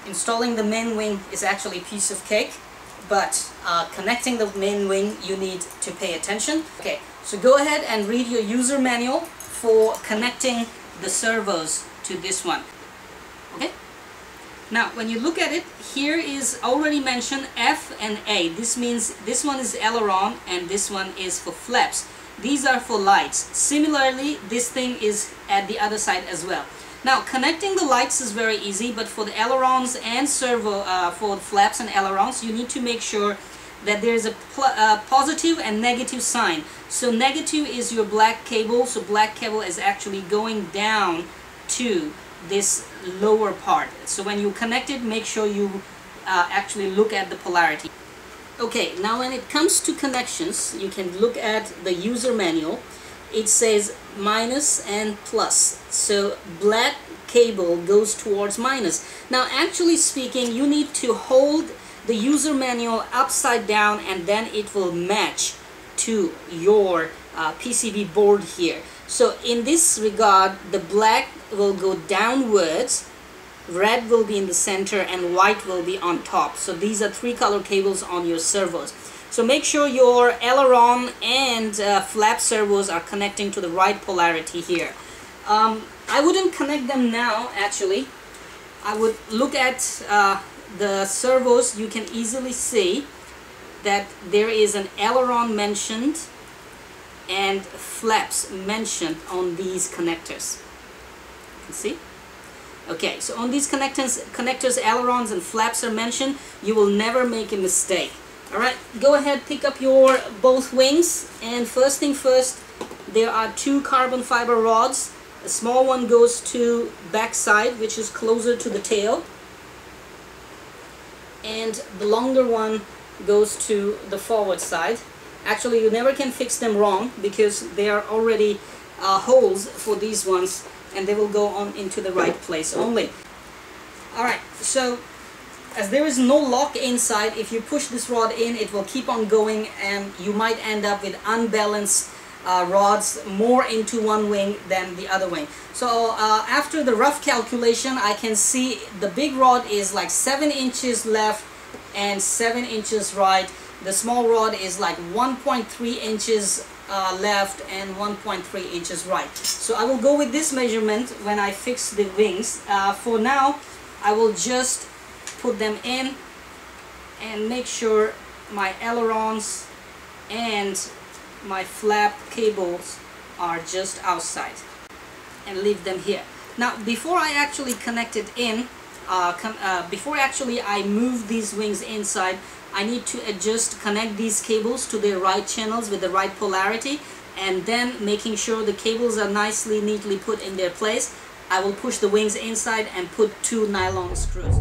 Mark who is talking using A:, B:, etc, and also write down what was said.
A: installing the main wing is actually a piece of cake, but connecting the main wing you need to pay attention. Okay, so go ahead and read your user manual for connecting the servos to this one. Okay, now when you look at it, here is already mentioned F and A. This means this one is aileron and this one is for flaps. These are for lights. Similarly, this thing is at the other side as well. Now, connecting the lights is very easy, but for the ailerons and servo, for the flaps and ailerons, you need to make sure that there is a positive and negative sign. So negative is your black cable, so black cable is actually going down to this lower part. So when you connect it, make sure you actually look at the polarity. Okay, now when it comes to connections, you can look at the user manual. It says minus and plus. So black cable goes towards minus. Now actually speaking, you need to hold the user manual upside down and then it will match to your PCB board here. So in this regard, the black will go downwards, red will be in the center, and white will be on top. So these are 3 color cables on your servos. So make sure your aileron and flap servos are connecting to the right polarity here. I wouldn't connect them now actually. I would look at the servos. You can easily see that there is an aileron mentioned and flaps mentioned on these connectors. You can see? Okay, so on these connectors, ailerons and flaps are mentioned. You will never make a mistake. Alright, go ahead, pick up your both wings, and first thing first, there are 2 carbon fiber rods. A small one goes to back side, which is closer to the tail, and the longer one goes to the forward side. Actually, you never can fix them wrong because there are already holes for these ones, and they will go on into the right place only. Alright, so as there is no lock inside, if you push this rod in, it will keep on going and you might end up with unbalanced rods more into one wing than the other wing. So after the rough calculation, I can see the big rod is like 7 inches left and 7 inches right. The small rod is like 1.3 inches left and 1.3 inches right. So I will go with this measurement when I fix the wings. For now, I will just put them in and make sure my ailerons and my flap cables are just outside and leave them here. Now before I actually connect it in, before actually I move these wings inside, I need to connect these cables to their right channels with the right polarity, and then making sure the cables are neatly put in their place, I will push the wings inside and put 2 nylon screws.